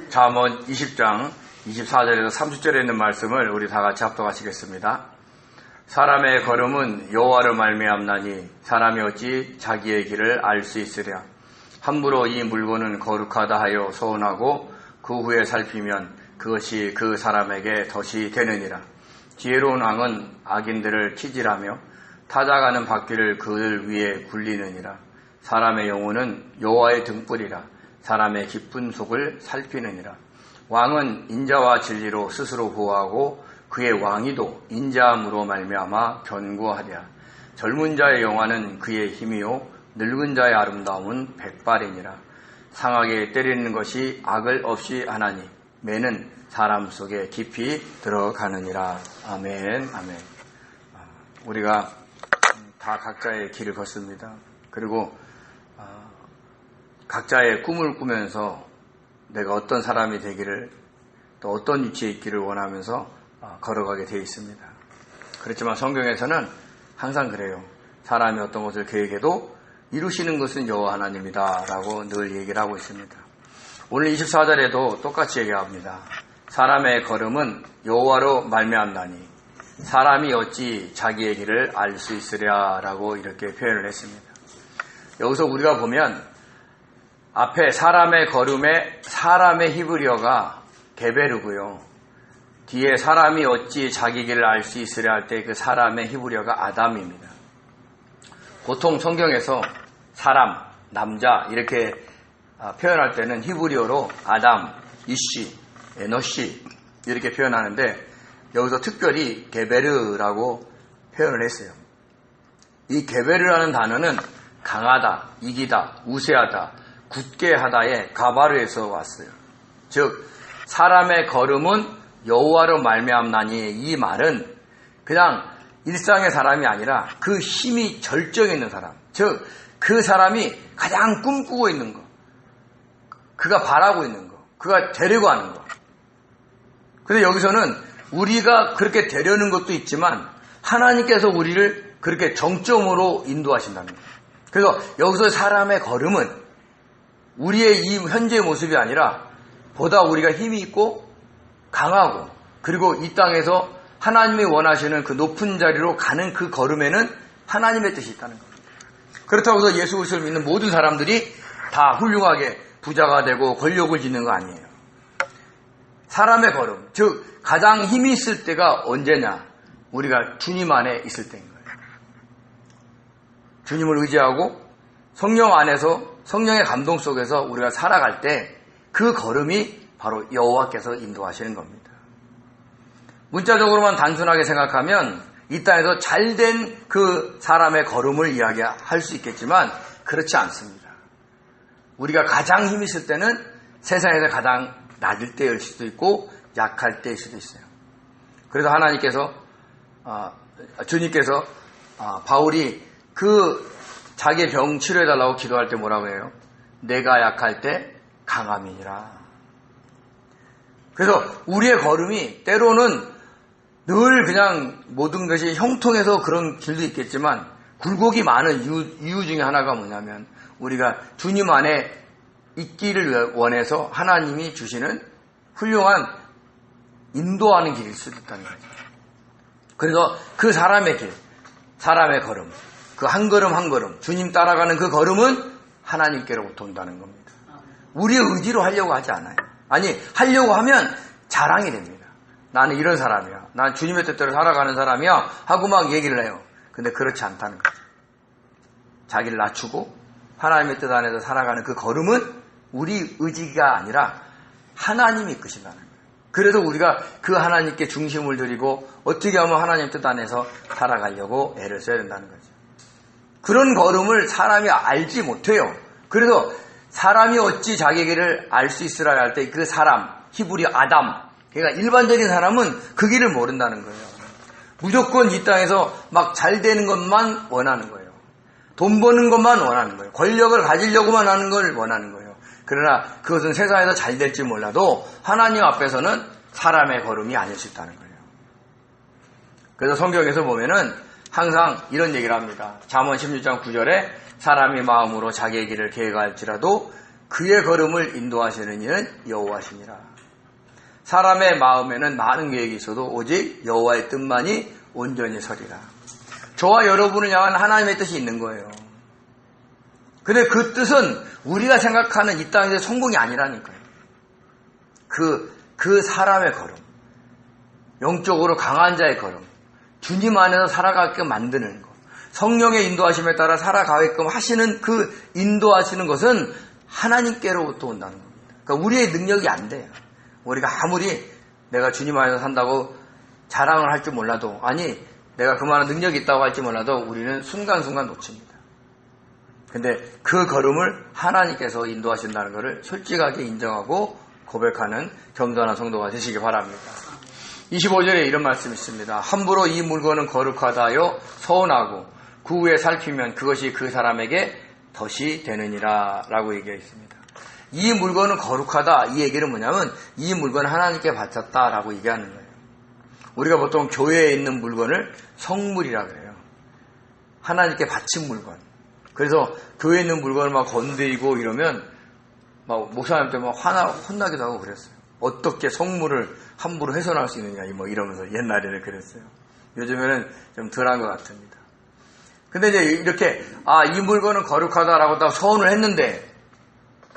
잠언 20장 24절에서 30절에 있는 말씀을 우리 다 같이 합독하시겠습니다. 사람의 걸음은 여호와로 말미암나니 사람이 어찌 자기의 길을 알 수 있으랴. 함부로 이 물건은 거룩하다 하여 소원하고 그 후에 살피면 그것이 그 사람에게 덫이 되느니라. 지혜로운 왕은 악인들을 키질하며 타작하는 바퀴를 그들 위에 굴리느니라. 사람의 영혼은 여호와의 등불이라. 사람의 깊은 속을 살피느니라. 왕은 인자와 진리로 스스로 보호하고 그의 왕위도 인자함으로 말미암아 견고하랴. 젊은 자의 영화는 그의 힘이요 늙은 자의 아름다움은 백발이니라. 상하게 때리는 것이 악을 없이 하나니 매는 사람 속에 깊이 들어가느니라. 아멘. 아멘. 우리가 다 각자의 길을 걷습니다. 그리고 각자의 꿈을 꾸면서 내가 어떤 사람이 되기를 또 어떤 위치에 있기를 원하면서 걸어가게 되어 있습니다. 그렇지만 성경에서는 항상 그래요. 사람이 어떤 것을 계획해도 이루시는 것은 여호와 하나님이다 라고 늘 얘기를 하고 있습니다. 오늘 24절에도 똑같이 얘기합니다. 사람의 걸음은 여호와로 말미암나니 사람이 어찌 자기의 길을 알 수 있으랴 라고 이렇게 표현을 했습니다. 여기서 우리가 보면 앞에 사람의 걸음에 사람의 히브리어가 게베르고요. 뒤에 사람이 어찌 자기 길을 알 수 있으랴 할 때 그 사람의 히브리어가 아담입니다. 보통 성경에서 사람, 남자 이렇게 표현할 때는 히브리어로 아담, 이시, 에노시 이렇게 표현하는데 여기서 특별히 게베르라고 표현을 했어요. 이 게베르라는 단어는 강하다, 이기다, 우세하다, 굳게 하다의 가바르에서 왔어요. 즉 사람의 걸음은 여호와로 말미암나니 이 말은 그냥 일상의 사람이 아니라 그 힘이 절정에 있는 사람, 즉 그 사람이 가장 꿈꾸고 있는 거, 그가 바라고 있는 거, 그가 되려고 하는 거. 근데 여기서는 우리가 그렇게 되려는 것도 있지만 하나님께서 우리를 그렇게 정점으로 인도하신다는 거예요. 그래서 여기서 사람의 걸음은 우리의 이 현재의 모습이 아니라 보다 우리가 힘이 있고 강하고 그리고 이 땅에서 하나님이 원하시는 그 높은 자리로 가는 그 걸음에는 하나님의 뜻이 있다는 겁니다. 그렇다고 해서 예수 그리스도를 믿는 모든 사람들이 다 훌륭하게 부자가 되고 권력을 짓는 거 아니에요. 사람의 걸음, 즉 가장 힘이 있을 때가 언제냐? 우리가 주님 안에 있을 때인 거예요. 주님을 의지하고 성령 안에서 성령의 감동 속에서 우리가 살아갈 때 그 걸음이 바로 여호와께서 인도하시는 겁니다. 문자적으로만 단순하게 생각하면 이 땅에서 잘된 그 사람의 걸음을 이야기할 수 있겠지만 그렇지 않습니다. 우리가 가장 힘이 있을 때는 세상에서 가장 낮을 때일 수도 있고 약할 때일 수도 있어요. 그래서 하나님께서 주님께서 바울이 그 자기의 병 치료해달라고 기도할 때 뭐라고 해요? 내가 약할 때 강함이니라. 그래서 우리의 걸음이 때로는 늘 그냥 모든 것이 형통해서 그런 길도 있겠지만 굴곡이 많은 이유 중에 하나가 뭐냐면 우리가 주님 안에 있기를 원해서 하나님이 주시는 훌륭한 인도하는 길일 수도 있다는 거죠. 그래서 그 사람의 길, 사람의 걸음, 그 한 걸음 한 걸음, 주님 따라가는 그 걸음은 하나님께로부터 온다는 겁니다. 우리의 의지로 하려고 하지 않아요. 아니, 하려고 하면 자랑이 됩니다. 나는 이런 사람이야. 난 주님의 뜻대로 살아가는 사람이야. 하고 막 얘기를 해요. 근데 그렇지 않다는 거죠. 자기를 낮추고 하나님의 뜻 안에서 살아가는 그 걸음은 우리 의지가 아니라 하나님이 이끄신다는 거예요. 그래서 우리가 그 하나님께 중심을 드리고 어떻게 하면 하나님 뜻 안에서 살아가려고 애를 써야 된다는 거죠. 그런 걸음을 사람이 알지 못해요. 그래서 사람이 어찌 자기에게를 알 수 있으라 할 때 그 사람, 히브리 아담, 그러니까 일반적인 사람은 그 길을 모른다는 거예요. 무조건 이 땅에서 막 잘 되는 것만 원하는 거예요. 돈 버는 것만 원하는 거예요. 권력을 가지려고만 하는 걸 원하는 거예요. 그러나 그것은 세상에서 잘 될지 몰라도 하나님 앞에서는 사람의 걸음이 아닐 수 있다는 거예요. 그래서 성경에서 보면은 항상 이런 얘기를 합니다. 잠언 16장 9절에 사람이 마음으로 자기의 길을 계획할지라도 그의 걸음을 인도하시는 이는 여호와시니라. 사람의 마음에는 많은 계획이 있어도 오직 여호와의 뜻만이 온전히 서리라. 저와 여러분을 향한 하나님의 뜻이 있는 거예요. 근데 그 뜻은 우리가 생각하는 이 땅에서의 성공이 아니라니까요. 그 사람의 걸음, 영적으로 강한 자의 걸음, 주님 안에서 살아가게끔 만드는 것, 성령의 인도하심에 따라 살아가게끔 하시는 그 인도하시는 것은 하나님께로부터 온다는 겁니다. 그러니까 우리의 능력이 안 돼요. 우리가 아무리 내가 주님 안에서 산다고 자랑을 할 줄 몰라도, 아니 내가 그만한 능력이 있다고 할지 몰라도 우리는 순간순간 놓칩니다. 근데 그 걸음을 하나님께서 인도하신다는 것을 솔직하게 인정하고 고백하는 겸손한 성도가 되시기 바랍니다. 25절에 이런 말씀이 있습니다. 함부로 이 물건은 거룩하다 하여 서운하고 그 후에 살피면 그것이 그 사람에게 덫이 되느니라 라고 얘기하고 있습니다. 이 물건은 거룩하다, 이 얘기는 뭐냐면 이 물건은 하나님께 바쳤다 라고 얘기하는 거예요. 우리가 보통 교회에 있는 물건을 성물이라 그래요. 하나님께 바친 물건. 그래서 교회에 있는 물건을 막 건드리고 이러면 막 목사님한테 막 혼나기도 하고 그랬어요. 어떻게 성물을 함부로 훼손할 수 있느냐 뭐 이러면서 옛날에는 그랬어요. 요즘에는 좀 덜한 것 같습니다. 근데 이제 이렇게 이 물건은 거룩하다라고 딱 서원을 했는데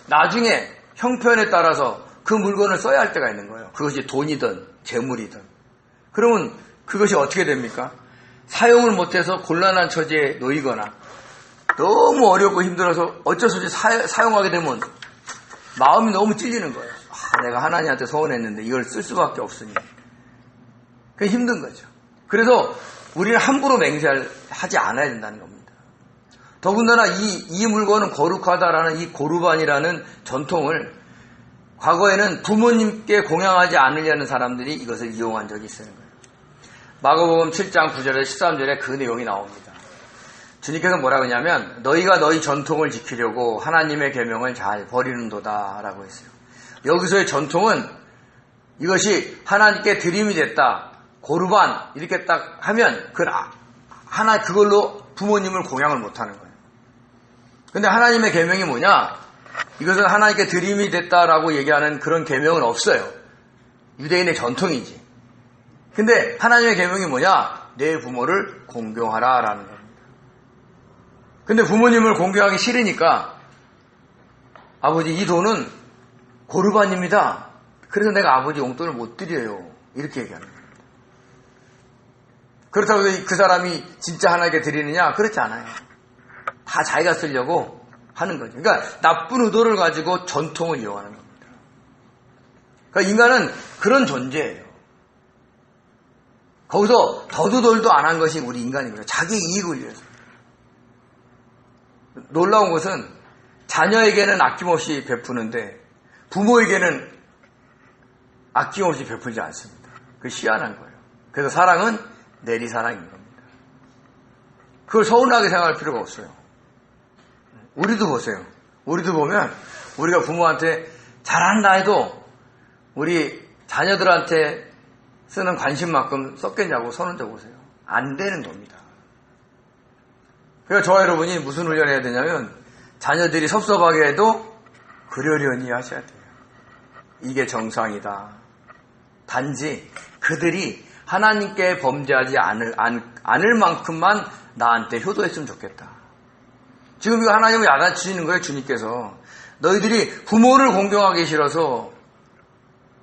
나중에 형편에 따라서 그 물건을 써야 할 때가 있는 거예요. 그것이 돈이든 재물이든. 그러면 그것이 어떻게 됩니까? 사용을 못해서 곤란한 처지에 놓이거나 너무 어렵고 힘들어서 어쩔 수 없이 사용하게 되면 마음이 너무 찔리는 거예요. 내가 하나님한테 서원했는데 이걸 쓸 수밖에 없으니. 그게 힘든 거죠. 그래서 우리는 함부로 맹세하지 않아야 된다는 겁니다. 더군다나 이 물건은 거룩하다라는 이 고르반이라는 전통을 과거에는 부모님께 공양하지 않으려는 사람들이 이것을 이용한 적이 있어요. 마가복음 7장 9절에 13절에 그 내용이 나옵니다. 주님께서 뭐라고 하냐면 너희가 너희 전통을 지키려고 하나님의 계명을 잘 버리는도다 라고 했어요. 여기서의 전통은 이것이 하나님께 드림이 됐다, 고르반 이렇게 딱 하면 그걸로 부모님을 공양을 못하는 거예요. 근데 하나님의 계명이 뭐냐? 이것은 하나님께 드림이 됐다라고 얘기하는 그런 계명은 없어요. 유대인의 전통이지. 근데 하나님의 계명이 뭐냐? 내 부모를 공경하라 라는 겁니다. 근데 부모님을 공경하기 싫으니까 아버지 이 돈은 고르반입니다. 그래서 내가 아버지 용돈을 못 드려요. 이렇게 얘기하는 거예요. 그렇다고 그 사람이 진짜 하나님께 드리느냐? 그렇지 않아요. 다 자기가 쓰려고 하는 거죠. 그러니까 나쁜 의도를 가지고 전통을 이용하는 겁니다. 그러니까 인간은 그런 존재예요. 거기서 더도덜도 안 한 것이 우리 인간입니다. 자기 이익을 위해서. 놀라운 것은 자녀에게는 아낌없이 베푸는데 부모에게는 아낌없이 베풀지 않습니다. 그게 희한한 거예요. 그래서 사랑은 내리사랑인 겁니다. 그걸 서운하게 생각할 필요가 없어요. 우리도 보세요. 우리도 보면 우리가 부모한테 잘한다 해도 우리 자녀들한테 쓰는 관심만큼 썼겠냐고 손을 들어보세요. 안 되는 겁니다. 그러니까 저와 여러분이 무슨 훈련을 해야 되냐면 자녀들이 섭섭하게 해도 그러려니 하셔야 돼요. 이게 정상이다. 단지 그들이 하나님께 범죄하지 않을 만큼만 나한테 효도했으면 좋겠다. 지금 이거 하나님을 야단치시는 거예요. 주님께서. 너희들이 부모를 공경하기 싫어서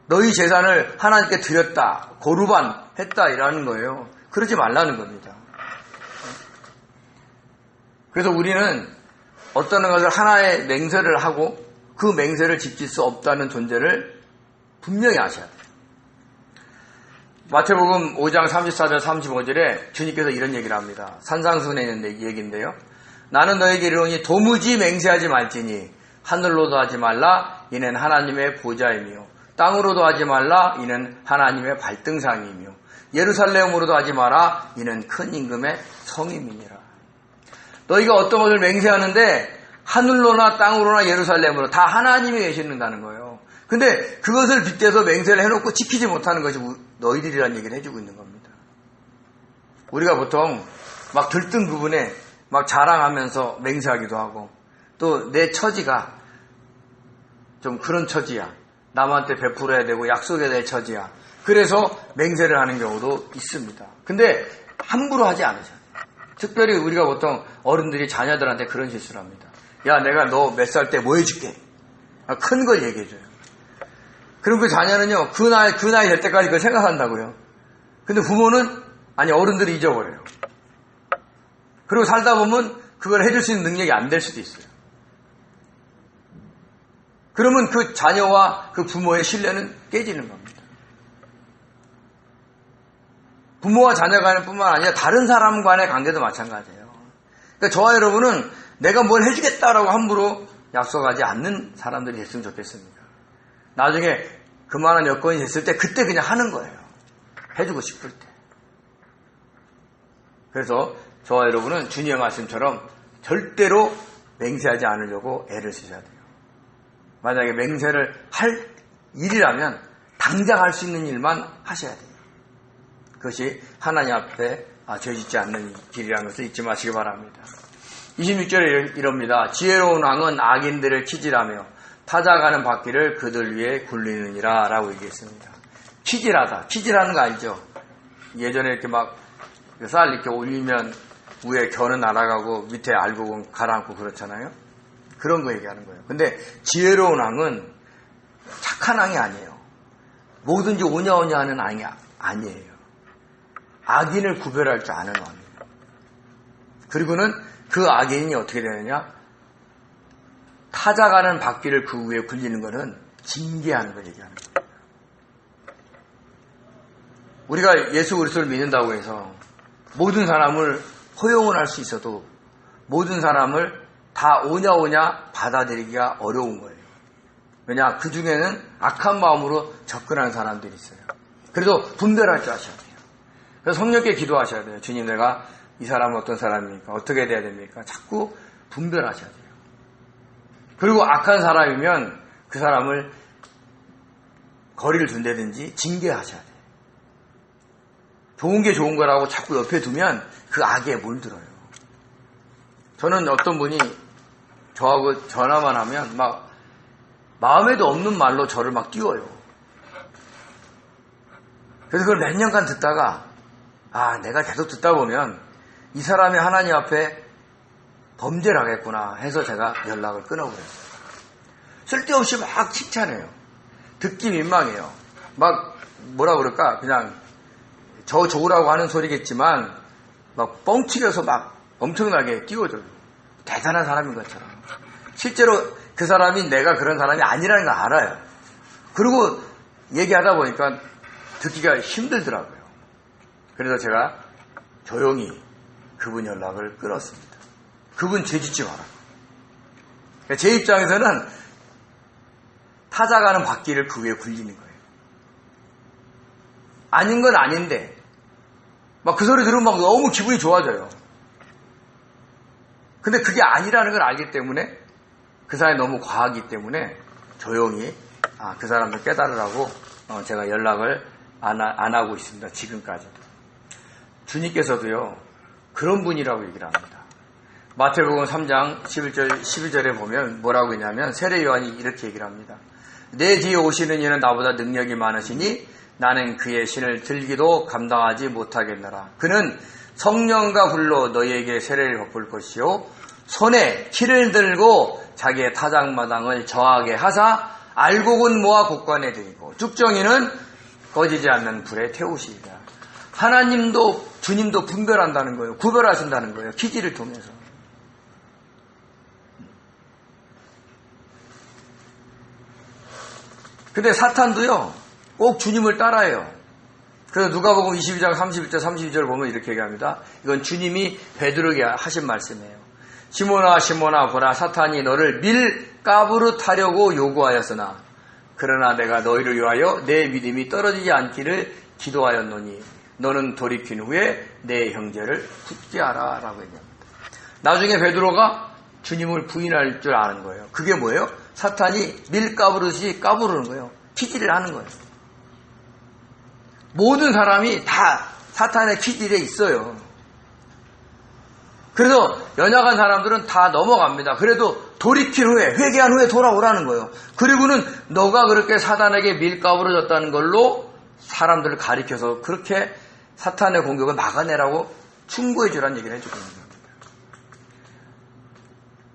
너희 재산을 하나님께 드렸다. 고르반 했다. 이라는 거예요. 그러지 말라는 겁니다. 그래서 우리는 어떤 것을 하나의 맹세를 하고 그 맹세를 지킬 수 없다는 존재를 분명히 아셔야 돼요. 마태복음 5장 34절 35절에 주님께서 이런 얘기를 합니다. 산상수훈에 있는 얘기인데요. 나는 너에게 이르노니 도무지 맹세하지 말지니 하늘로도 하지 말라 이는 하나님의 보좌이며 땅으로도 하지 말라 이는 하나님의 발등상이며 예루살렘으로도 하지 마라 이는 큰 임금의 성임이니라. 너희가 어떤 것을 맹세하는데 하늘로나 땅으로나 예루살렘으로 다 하나님이 계시는다는 거예요. 근데 그것을 빗대서 맹세를 해놓고 지키지 못하는 것이 너희들이라는 얘기를 해주고 있는 겁니다. 우리가 보통 막 들뜬 부분에 막 자랑하면서 맹세하기도 하고 또 내 처지가 좀 그런 처지야. 남한테 베풀어야 되고 약속해야 될 처지야. 그래서 맹세를 하는 경우도 있습니다. 근데 함부로 하지 않으셔야 돼요. 특별히 우리가 보통 어른들이 자녀들한테 그런 실수를 합니다. 야, 내가 너 몇 살 때 뭐 해줄게. 큰 걸 얘기해줘요. 그럼 그 자녀는요, 그 나이 될 때까지 그걸 생각한다고요. 근데 부모는, 아니, 어른들이 잊어버려요. 그리고 살다 보면 그걸 해줄 수 있는 능력이 안 될 수도 있어요. 그러면 그 자녀와 그 부모의 신뢰는 깨지는 겁니다. 부모와 자녀 간의 뿐만 아니라 다른 사람 간의 관계도 마찬가지예요. 그러니까 저와 여러분은 내가 뭘 해주겠다라고 함부로 약속하지 않는 사람들이 됐으면 좋겠습니다. 나중에 그만한 여건이 됐을 때 그때 그냥 하는 거예요. 해주고 싶을 때. 그래서 저와 여러분은 주님의 말씀처럼 절대로 맹세하지 않으려고 애를 쓰셔야 돼요. 만약에 맹세를 할 일이라면 당장 할 수 있는 일만 하셔야 돼요. 그것이 하나님 앞에 죄 짓지 않는 길이라는 것을 잊지 마시기 바랍니다. 26절에 이럽니다. 지혜로운 왕은 악인들을 키질하며 타작하는 바퀴를 그들 위에 굴리느니라 라고 얘기했습니다. 키질하다. 키질하는 거 알죠? 예전에 이렇게 막 쌀 이렇게 올리면 위에 겨는 날아가고 밑에 알곡은 가라앉고 그렇잖아요. 그런 거 얘기하는 거예요. 근데 지혜로운 왕은 착한 왕이 아니에요. 뭐든지 오냐오냐 하는 왕이 아니에요. 악인을 구별할 줄 아는 왕이에요. 그리고는 그 악인이 어떻게 되느냐? 타작하는 바퀴를 그 위에 굴리는 것은 징계하는 걸 얘기하는 거예요. 우리가 예수 그리스도를 믿는다고 해서 모든 사람을 허용을 할 수 있어도 모든 사람을 다 오냐오냐 받아들이기가 어려운 거예요. 왜냐? 그 중에는 악한 마음으로 접근하는 사람들이 있어요. 그래도 분별할 줄 아셔야 돼요. 그래서 성령께 기도하셔야 돼요. 주님, 내가 이 사람은 어떤 사람입니까? 어떻게 돼야 됩니까? 자꾸 분별하셔야 돼요. 그리고 악한 사람이면 그 사람을 거리를 둔다든지 징계하셔야 돼요. 좋은 게 좋은 거라고 자꾸 옆에 두면 그 악에 물들어요. 저는 어떤 분이 저하고 전화만 하면 막 마음에도 없는 말로 저를 막 띄워요. 그래서 그걸 몇 년간 듣다가 내가 계속 듣다 보면 이 사람이 하나님 앞에 범죄를 하겠구나 해서 제가 연락을 끊어버렸어요. 쓸데없이 막 칭찬해요. 듣기 민망해요. 막 뭐라 그럴까 그냥 저 좋으라고 하는 소리겠지만 막 뻥치려서 막 엄청나게 띄워줘요. 대단한 사람인 것처럼. 실제로 그 사람이 내가 그런 사람이 아니라는 걸 알아요. 그리고 얘기하다 보니까 듣기가 힘들더라고요. 그래서 제가 조용히 그분 연락을 끊었습니다. 그분 죄 짓지 마라. 제 입장에서는 타작하는 바퀴를 그 위에 굴리는 거예요. 아닌 건 아닌데 막 그 소리 들으면 막 너무 기분이 좋아져요. 근데 그게 아니라는 걸 알기 때문에 그 사람이 너무 과하기 때문에 조용히 그 사람을 깨달으라고 제가 연락을 안 하고 있습니다. 지금까지도. 주님께서도요 그런 분이라고 얘기를 합니다. 마태복음 3장 12절에 보면 뭐라고 했냐면 세례 요한이 이렇게 얘기를 합니다. 내 뒤에 오시는 이는 나보다 능력이 많으시니 나는 그의 신을 들기도 감당하지 못하겠노라. 그는 성령과 불로 너희에게 세례를 베풀 것이요 손에 키를 들고 자기의 타작마당을 저하게 하사 알곡은 모아 곳간에 들이고 쭉정이는 꺼지지 않는 불에 태우시리라. 하나님도 주님도 분별한다는 거예요. 구별하신다는 거예요. 키지를 통해서. 근데 사탄도요 꼭 주님을 따라해요. 그래서 누가복음 22장 31절 32절을 보면 이렇게 얘기합니다. 이건 주님이 베드로에게 하신 말씀이에요. 시몬아 시몬아 보라 사탄이 너를 밀가부릇 하려고 요구하였으나 그러나 내가 너희를 위하여 내 믿음이 떨어지지 않기를 기도하였노니 너는 돌이킨 후에 내 형제를 굳게 하라 라고 얘기합니다. 나중에 베드로가 주님을 부인할 줄 아는 거예요. 그게 뭐예요? 사탄이 밀가부릇이 까부르는 거예요. 키질을 하는 거예요. 모든 사람이 다 사탄의 키질에 있어요. 그래서 연약한 사람들은 다 넘어갑니다. 그래도 돌이킨 후에, 회개한 후에 돌아오라는 거예요. 그리고는 너가 그렇게 사단에게 밀가부로 졌다는 걸로 사람들을 가리켜서 그렇게 사탄의 공격을 막아내라고 충고해 주라는 얘기를 해주거든요.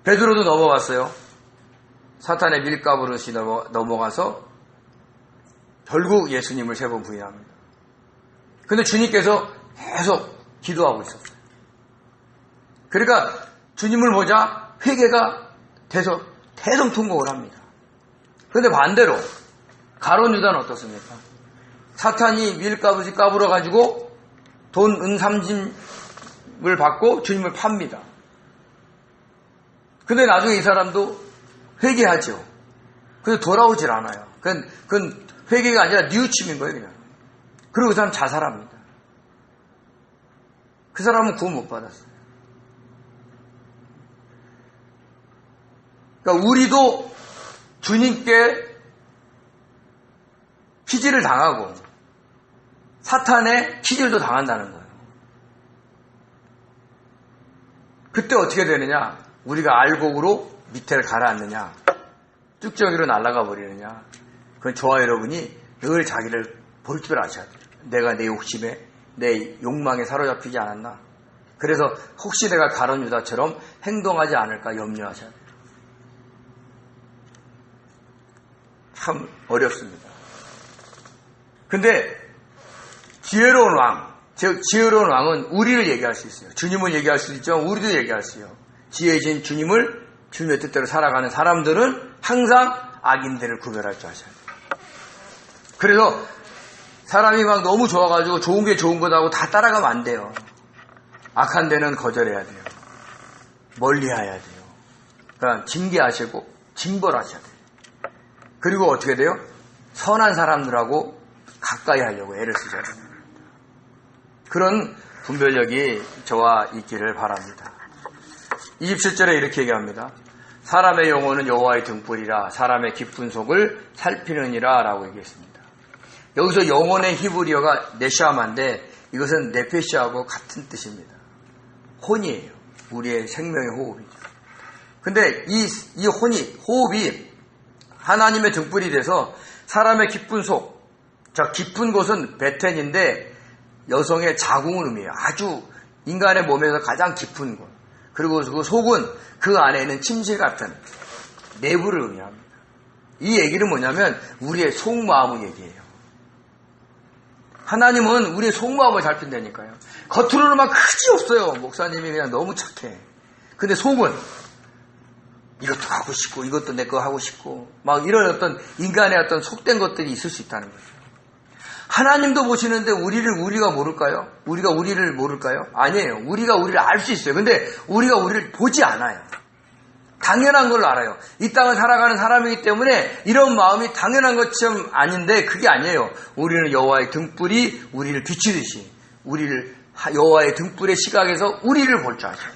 베드로도 넘어갔어요. 사탄의 밀가부릇이 넘어가서 결국 예수님을 3번 부인합니다. 근데 주님께서 계속 기도하고 있었어요. 그러니까 주님을 보자 회개가 돼서 대성통곡을 합니다. 그런데 반대로 가룟 유다는 어떻습니까? 사탄이 밀가부릇이 까불어가지고 돈 은 30을 받고 주님을 팝니다. 근데 나중에 이 사람도 회개하죠. 근데 돌아오질 않아요. 그건 회개가 아니라 뉘우침인 거예요, 그냥. 그리고 그 사람 자살합니다. 그 사람은 구원 못 받았어요. 그러니까 우리도 주님께 피지를 당하고 사탄의 피질도 당한다는 거예요. 그때 어떻게 되느냐? 우리가 알곡으로 밑에를 가라앉느냐? 뚝정이로 날아가 버리느냐? 그건 저와 여러분이 늘 자기를 볼 줄 아셔야 돼요. 내가 내 욕심에, 내 욕망에 사로잡히지 않았나? 그래서 혹시 내가 가룟 유다처럼 행동하지 않을까 염려하셔야 돼요. 참 어렵습니다. 근데 지혜로운 왕, 즉 지혜로운 왕은 우리를 얘기할 수 있어요. 주님을 얘기할 수 있죠. 우리도 얘기할 수 있어요. 지혜진 주님을 주님의 뜻대로 살아가는 사람들은 항상 악인들을 구별할 줄 아셔야 돼요. 그래서 사람이 막 너무 좋아가지고 좋은 게 좋은 거다고 다 따라가면 안 돼요. 악한 데는 거절해야 돼요. 멀리해야 돼요. 그러니까 징계하시고 징벌하셔야 돼요. 그리고 어떻게 돼요? 선한 사람들하고 가까이 하려고 애를 쓰셔야 됩니다. 그런 분별력이 저와 있기를 바랍니다. 27절에 이렇게 얘기합니다. 사람의 영혼은 여호와의 등불이라 사람의 깊은 속을 살피느니라 라고 얘기했습니다. 여기서 영혼의 히브리어가 네샤마인데 이것은 네페시하고 같은 뜻입니다. 혼이에요. 우리의 생명의 호흡이죠. 근데 이 호흡이 하나님의 등불이 돼서 사람의 깊은 속, 자 깊은 곳은 베텐인데 여성의 자궁을 의미해요. 아주 인간의 몸에서 가장 깊은 곳. 그리고 그 속은 그 안에 있는 침실 같은 내부를 의미합니다. 이 얘기는 뭐냐면 우리의 속마음을 얘기해요. 하나님은 우리의 속마음을 살핀다니까요. 겉으로는 막 크지 없어요. 목사님이 그냥 너무 착해. 근데 속은 이것도 하고 싶고 이것도 내 거 하고 싶고 막 이런 어떤 인간의 어떤 속된 것들이 있을 수 있다는 거죠. 하나님도 보시는데 우리가 모를까요? 우리가 우리를 모를까요? 아니에요. 우리가 우리를 알 수 있어요. 근데 우리가 우리를 보지 않아요. 당연한 걸로 알아요. 이 땅을 살아가는 사람이기 때문에 이런 마음이 당연한 것처럼 아닌데 그게 아니에요. 우리는 여호와의 등불이 우리를 비추듯이 우리를 여호와의 등불의 시각에서 우리를 볼 줄 아셔요.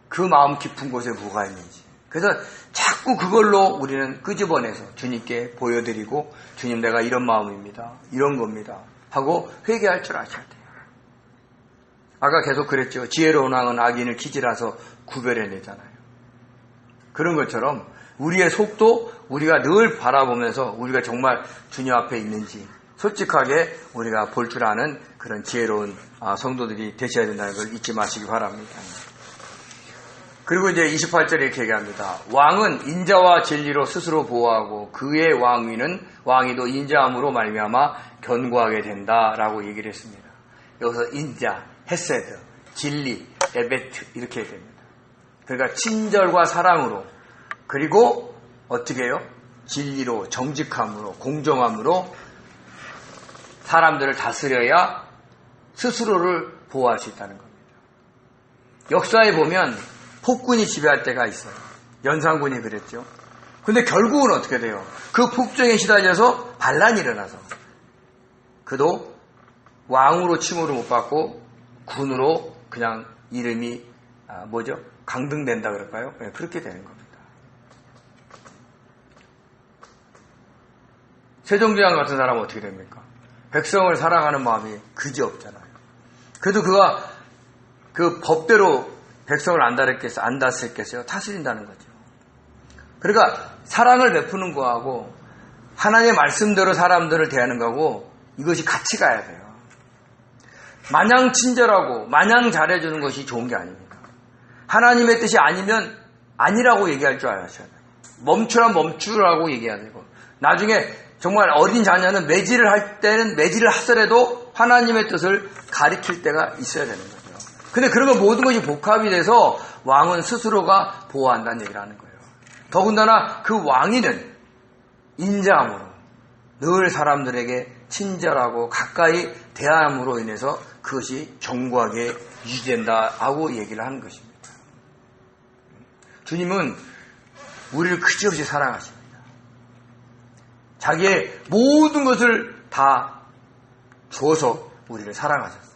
그 마음 깊은 곳에 뭐가 있는지. 그래서 자꾸 그걸로 우리는 끄집어내서 주님께 보여드리고 주님 내가 이런 마음입니다. 이런 겁니다. 하고 회개할 줄 아셔야 돼요. 아까 계속 그랬죠. 지혜로운 왕은 악인을 기질라서 구별해내잖아요. 그런 것처럼 우리의 속도 우리가 늘 바라보면서 우리가 정말 주님 앞에 있는지 솔직하게 우리가 볼 줄 아는 그런 지혜로운 성도들이 되셔야 된다는 걸 잊지 마시기 바랍니다. 그리고 이제 28절에 이렇게 얘기합니다. 왕은 인자와 진리로 스스로 보호하고 그의 왕위도 인자함으로 말미암아 견고하게 된다라고 얘기를 했습니다. 여기서 인자, 헤세드, 진리, 에베트 이렇게 됩니다. 그러니까 친절과 사랑으로 그리고 어떻게 해요? 진리로, 정직함으로, 공정함으로 사람들을 다스려야 스스로를 보호할 수 있다는 겁니다. 역사에 보면 폭군이 지배할 때가 있어요. 연산군이 그랬죠. 근데 결국은 어떻게 돼요? 그 폭정에 시달려서 반란이 일어나서 그도 왕으로 칭호를 못 받고 군으로 그냥 이름이 강등된다 그럴까요? 네, 그렇게 되는 겁니다. 세종대왕 같은 사람은 어떻게 됩니까? 백성을 사랑하는 마음이 그지 없잖아요. 그래도 그가 그 법대로 백성을 안 다스렸겠어요? 다스린다는 거죠. 그러니까 사랑을 베푸는 거하고 하나님의 말씀대로 사람들을 대하는 거하고 이것이 같이 가야 돼요. 마냥 친절하고 마냥 잘해주는 것이 좋은 게 아닙니다. 하나님의 뜻이 아니면 아니라고 얘기할 줄 알아셔야 돼요. 멈추라고 얘기해야 되고, 나중에 정말 어린 자녀는 매질을 할 때는 매질을 하더라도 하나님의 뜻을 가리킬 때가 있어야 되는 거죠. 근데 그런 거 모든 것이 복합이 돼서 왕은 스스로가 보호한다는 얘기를 하는 거예요. 더군다나 그 왕위는 인자함으로 늘 사람들에게 친절하고 가까이 대함으로 인해서 그것이 견고하게 유지된다 하고 얘기를 하는 것입니다. 주님은 우리를 그지없이 사랑하십니다. 자기의 모든 것을 다 주어서 우리를 사랑하셨어요.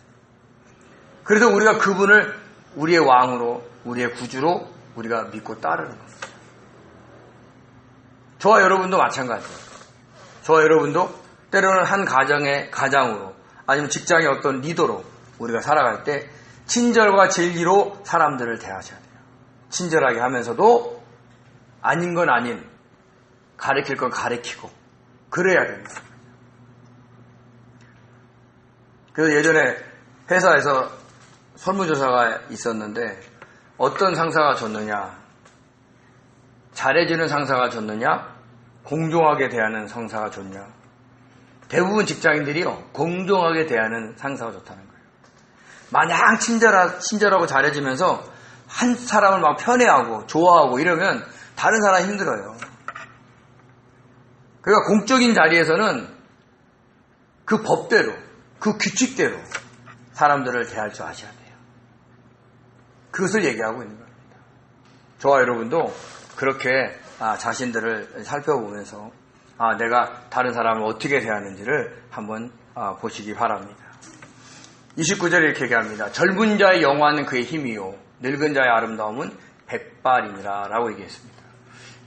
그래서 우리가 그분을 우리의 왕으로, 우리의 구주로 우리가 믿고 따르는 겁니다. 저와 여러분도 마찬가지예요. 저와 여러분도 때로는 한 가정의 가장으로 아니면 직장의 어떤 리더로 우리가 살아갈 때 친절과 진리로 사람들을 대하셔야 돼요. 친절하게 하면서도 아닌 건 아닌, 가르칠 건 가르치고 그래야 됩니다. 그래서 예전에 회사에서 설문조사가 있었는데 어떤 상사가 좋느냐, 잘해주는 상사가 좋느냐, 공정하게 대하는 상사가 좋냐. 대부분 직장인들이요, 공정하게 대하는 상사가 좋다는 거예요. 마냥 친절하고 잘해주면서 한 사람을 막 편애하고 좋아하고 이러면 다른 사람이 힘들어요. 그러니까 공적인 자리에서는 그 법대로, 그 규칙대로 사람들을 대할 줄 아셔야 돼요. 그것을 얘기하고 있는 겁니다. 저와 여러분도 그렇게 자신들을 살펴보면서 내가 다른 사람을 어떻게 대하는지를 한번 보시기 바랍니다. 29절에 이렇게 얘기합니다. 젊은 자의 영화는 그의 힘이요 늙은 자의 아름다움은 백발이니라 라고 얘기했습니다.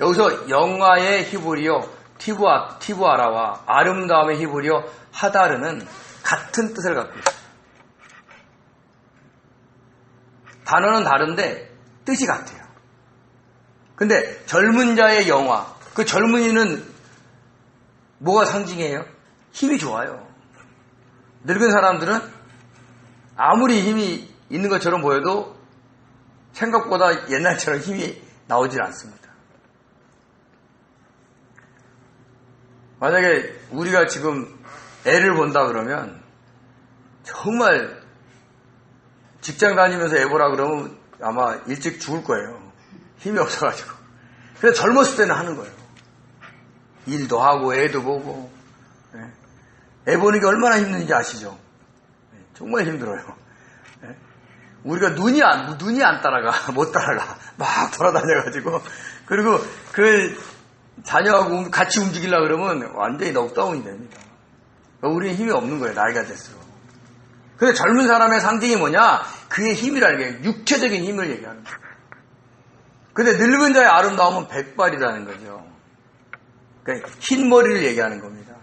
여기서 영화의 히브리어 티부아라와 아름다움의 히브리어 하다르는 같은 뜻을 갖고 있어요. 단어는 다른데 뜻이 같아요. 근데 젊은 자의 영화, 그 젊은이는 뭐가 상징이에요? 힘이 좋아요. 늙은 사람들은 아무리 힘이 있는 것처럼 보여도 생각보다 옛날처럼 힘이 나오질 않습니다. 만약에 우리가 지금 애를 본다 그러면 정말 직장 다니면서 애 보라 그러면 아마 일찍 죽을 거예요. 힘이 없어가지고. 그래서 젊었을 때는 하는 거예요. 일도 하고 애도 보고. 애 보는 게 얼마나 힘든지 아시죠? 정말 힘들어요. 우리가 눈이 안 따라가, 못 따라가. 막 돌아다녀가지고. 그리고 그 자녀하고 같이 움직이려고 그러면 완전히 넉다운이 됩니다. 우리는 힘이 없는 거예요, 나이가 됐어요. 근데 젊은 사람의 상징이 뭐냐? 그의 힘이라는 게 육체적인 힘을 얘기하는 거예요. 근데 늙은 자의 아름다움은 백발이라는 거죠. 그러니까 흰 머리를 얘기하는 겁니다.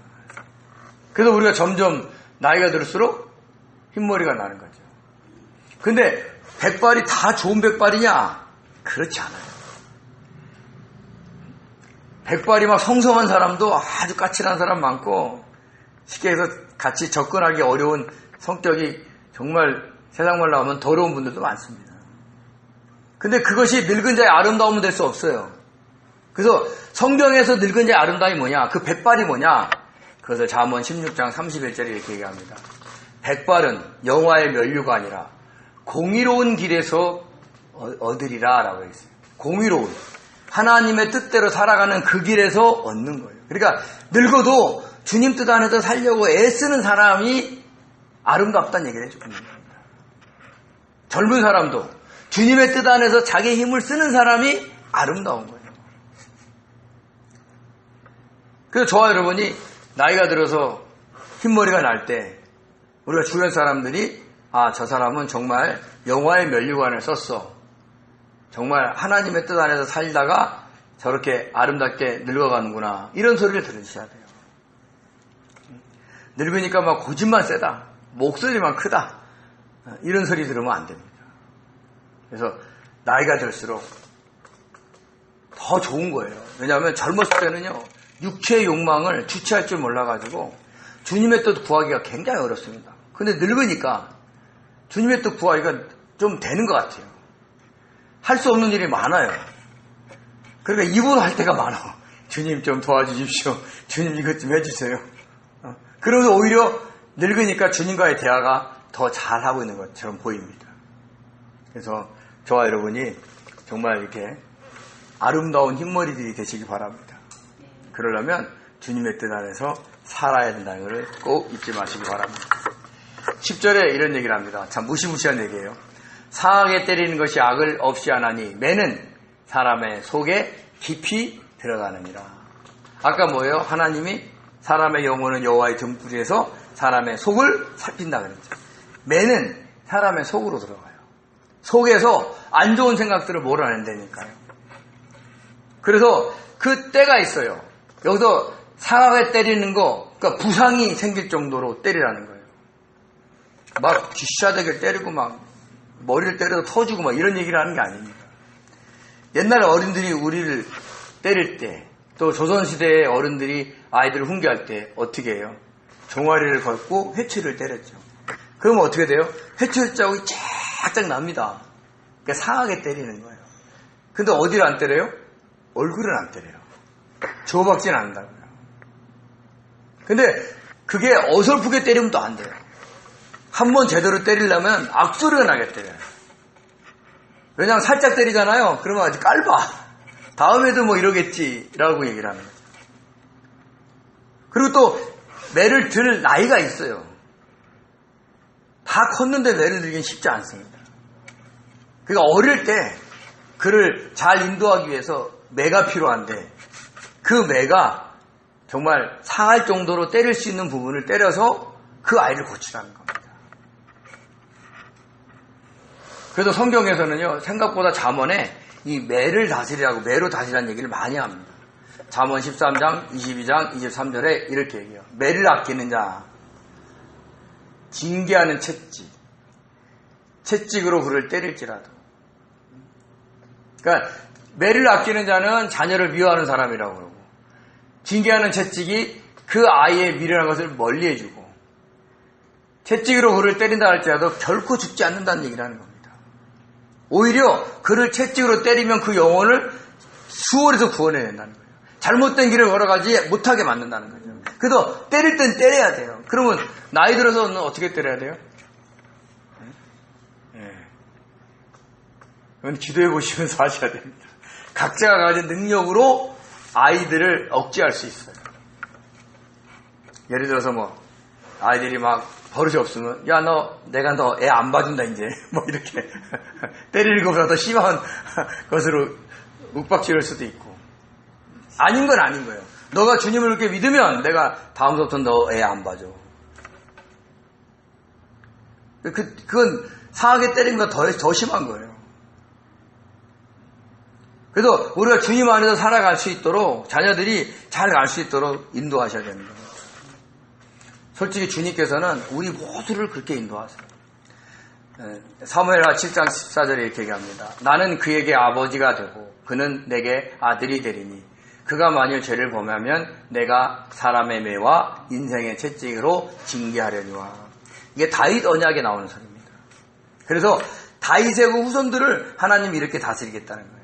그래서 우리가 점점 나이가 들수록 흰머리가 나는 거죠. 근데 백발이 다 좋은 백발이냐? 그렇지 않아요. 백발이 막 성성한 사람도 아주 까칠한 사람 많고 쉽게 해서 같이 접근하기 어려운 성격이 정말 세상 말로 하면 더러운 분들도 많습니다. 근데 그것이 늙은 자의 아름다움은 될 수 없어요. 그래서 성경에서 늙은 자의 아름다움이 뭐냐? 그 백발이 뭐냐? 그래서 잠언 16장 31절에 이렇게 얘기합니다. 백발은 영화의 면류가 아니라 공의로운 길에서 얻으리라 라고 했어요. 공의로운. 하나님의 뜻대로 살아가는 그 길에서 얻는 거예요. 그러니까 늙어도 주님 뜻 안에서 살려고 애쓰는 사람이 아름답다는 얘기를 해주고 있는 겁니다. 젊은 사람도 주님의 뜻 안에서 자기의 힘을 쓰는 사람이 아름다운 거예요. 그래서 저와 여러분이 나이가 들어서 흰머리가 날 때 우리가 주변 사람들이 저 사람은 정말 영화의 면류관을 썼어. 정말 하나님의 뜻 안에서 살다가 저렇게 아름답게 늙어가는구나. 이런 소리를 들으셔야 돼요. 늙으니까 막 고집만 세다. 목소리만 크다. 이런 소리 들으면 안 됩니다. 그래서 나이가 들수록 더 좋은 거예요. 왜냐하면 젊었을 때는요, 육체의 욕망을 주체할 줄 몰라가지고 주님의 뜻 구하기가 굉장히 어렵습니다. 근데 늙으니까 주님의 뜻 구하기가 좀 되는 것 같아요. 할 수 없는 일이 많아요. 그러니까 입으로 할 때가 많아. 주님 좀 도와주십시오. 주님 이것 좀 해주세요. 그러면서 오히려 늙으니까 주님과의 대화가 더 잘하고 있는 것처럼 보입니다. 그래서 저와 여러분이 정말 이렇게 아름다운 흰머리들이 되시기 바랍니다. 그러려면 주님의 뜻 안에서 살아야 된다는 것을 꼭 잊지 마시기 바랍니다. 10절에 이런 얘기를 합니다. 참 무시무시한 얘기예요. 상하게 때리는 것이 악을 없이 하나니 매는 사람의 속에 깊이 들어가느니라. 아까 뭐예요? 하나님이 사람의 영혼은 여호와의 등불에서 사람의 속을 살핀다 그랬죠. 매는 사람의 속으로 들어가요. 속에서 안 좋은 생각들을 몰아낸다니까요. 그래서 그 때가 있어요. 여기서 상하게 때리는 거, 그러니까 부상이 생길 정도로 때리라는 거예요. 막 쥐샤대기를 때리고 막 머리를 때려서 터지고 막 이런 얘기를 하는 게 아닙니다. 옛날에 어른들이 우리를 때릴 때, 또 조선시대의 어른들이 아이들을 훈계할 때 어떻게 해요? 종아리를 걸고 회초리를 때렸죠. 그러면 어떻게 돼요? 회초리 자국이 쫙쫙 납니다. 그러니까 상하게 때리는 거예요. 근데 어디를 안 때려요? 얼굴을 안 때려요. 줘박지는 않는다고요. 근데 그게 어설프게 때리면 또 안 돼요. 한번 제대로 때리려면 악소리가 나게 때려요. 왜냐하면 살짝 때리잖아요. 그러면 아주 깔봐. 다음에도 뭐 이러겠지라고 얘기를 하는 거죠. 그리고 또 매를 들 나이가 있어요. 다 컸는데 매를 들기는 쉽지 않습니다. 그러니까 어릴 때 그를 잘 인도하기 위해서 매가 필요한데 그 매가 정말 상할 정도로 때릴 수 있는 부분을 때려서 그 아이를 고치라는 겁니다. 그래서 성경에서는요, 생각보다 잠언에 이 매를 다스리라고 매로 다스리라는 얘기를 많이 합니다. 잠언 13장, 22장, 23절에 이렇게 얘기해요. 매를 아끼는 자, 징계하는 채찍, 채찍으로 그를 때릴지라도. 그러니까 매를 아끼는 자는 자녀를 미워하는 사람이라고 그러고, 징계하는 채찍이 그 아이의 미련한 것을 멀리해주고, 채찍으로 그를 때린다 할지라도 결코 죽지 않는다는 얘기를 하는 겁니다. 오히려 그를 채찍으로 때리면 그 영혼을 수월해서 구원해야 된다는 거예요. 잘못된 길을 걸어가지 못하게 만든다는 거죠. 그래서 때릴 땐 때려야 돼요. 그러면 나이 들어서는 어떻게 때려야 돼요? 그건 기도해 보시면서 하셔야 됩니다. 각자가 가진 능력으로 아이들을 억제할 수 있어요. 예를 들어서 뭐 아이들이 막 버릇이 없으면 야 너 내가 너 애 안 봐준다 이제 뭐 이렇게 때리는 것보다 더 심한 것으로 윽박지를 수도 있고, 아닌 건 아닌 거예요. 너가 주님을 이렇게 믿으면 내가 다음부터 너 애 안 봐줘. 그건 상하게 때리는 것보다 더 심한 거예요. 그래서 우리가 주님 안에서 살아갈 수 있도록, 자녀들이 잘 갈 수 있도록 인도하셔야 됩니다. 솔직히 주님께서는 우리 모두를 그렇게 인도하세요. 사무엘하 7장 14절에 이렇게 얘기합니다. 나는 그에게 아버지가 되고 그는 내게 아들이 되리니 그가 만일 죄를 범하면 내가 사람의 매와 인생의 채찍으로 징계하려니와. 이게 다윗 언약에 나오는 소리입니다. 그래서 다윗의 그 후손들을 하나님이 이렇게 다스리겠다는 거예요.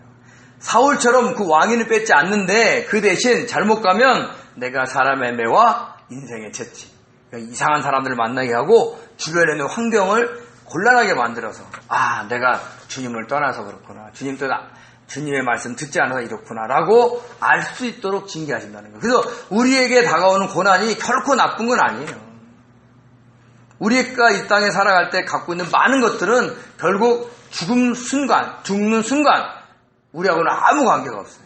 사울처럼 그 왕위는 뺏지 않는데 그 대신 잘못 가면 내가 사람의 매와 인생의 채찍, 이상한 사람들을 만나게 하고 주변에 있는 환경을 곤란하게 만들어서 내가 주님을 떠나서 그렇구나, 주님의 말씀 듣지 않아서 이렇구나 라고 알 수 있도록 징계하신다는 거예요. 그래서 우리에게 다가오는 고난이 결코 나쁜 건 아니에요. 우리가 이 땅에 살아갈 때 갖고 있는 많은 것들은 결국 죽는 순간 우리하고는 아무 관계가 없어요.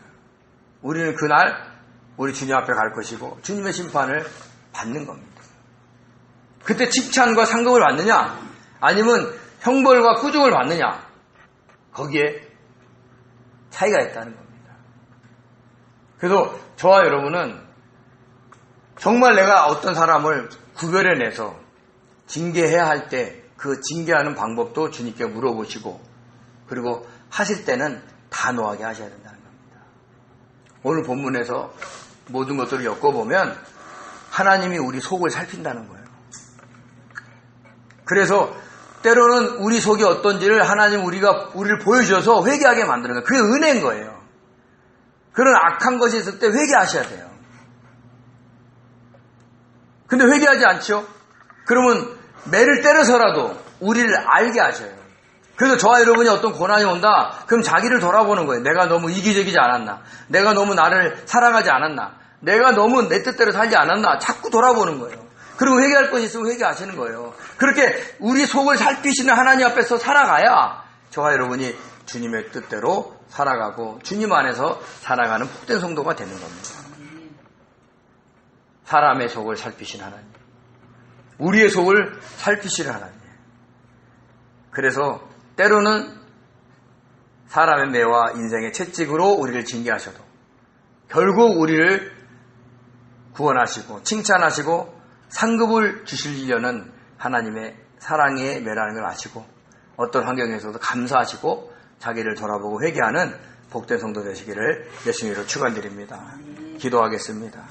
우리는 그날 우리 주님 앞에 갈 것이고 주님의 심판을 받는 겁니다. 그때 칭찬과 상급을 받느냐 아니면 형벌과 꾸중을 받느냐, 거기에 차이가 있다는 겁니다. 그래서 저와 여러분은 정말 내가 어떤 사람을 구별해내서 징계해야 할 때 그 징계하는 방법도 주님께 물어보시고, 그리고 하실 때는 단호하게 하셔야 된다는 겁니다. 오늘 본문에서 모든 것들을 엮어보면 하나님이 우리 속을 살핀다는 거예요. 그래서 때로는 우리 속이 어떤지를 하나님 우리를 보여주셔서 회개하게 만드는 거예요. 그게 은혜인 거예요. 그런 악한 것이 있을 때 회개하셔야 돼요. 근데 회개하지 않죠? 그러면 매를 때려서라도 우리를 알게 하셔요. 그래서 저와 여러분이 어떤 고난이 온다? 그럼 자기를 돌아보는 거예요. 내가 너무 이기적이지 않았나? 내가 너무 나를 사랑하지 않았나? 내가 너무 내 뜻대로 살지 않았나? 자꾸 돌아보는 거예요. 그리고 회개할 것이 있으면 회개하시는 거예요. 그렇게 우리 속을 살피시는 하나님 앞에서 살아가야 저와 여러분이 주님의 뜻대로 살아가고 주님 안에서 살아가는 복된 성도가 되는 겁니다. 사람의 속을 살피신 하나님, 우리의 속을 살피시는 하나님. 그래서 때로는 사람의 매와 인생의 채찍으로 우리를 징계하셔도 결국 우리를 구원하시고 칭찬하시고 상급을 주시려는 하나님의 사랑의 매라는 걸 아시고 어떤 환경에서도 감사하시고 자기를 돌아보고 회개하는 복된 성도 되시기를 예수님으로 축원드립니다. 기도하겠습니다.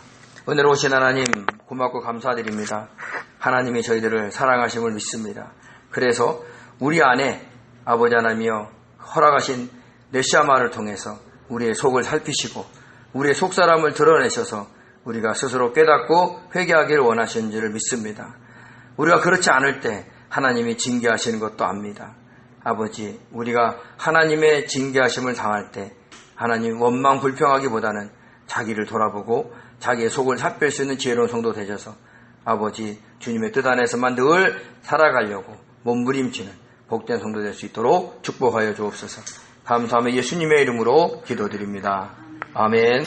오늘 오신 하나님 고맙고 감사드립니다. 하나님이 저희들을 사랑하심을 믿습니다. 그래서 우리 안에 아버지 하나님이여 허락하신 네시아마를 통해서 우리의 속을 살피시고 우리의 속사람을 드러내셔서 우리가 스스로 깨닫고 회개하기를 원하시는 줄을 믿습니다. 우리가 그렇지 않을 때 하나님이 징계하시는 것도 압니다. 아버지, 우리가 하나님의 징계하심을 당할 때 하나님 원망 불평하기보다는 자기를 돌아보고 자기의 속을 살필 수 있는 지혜로운 성도 되셔서 아버지 주님의 뜻 안에서만 늘 살아가려고 몸부림치는 복된 성도 될 수 있도록 축복하여 주옵소서. 감사하며 예수님의 이름으로 기도드립니다. 아멘.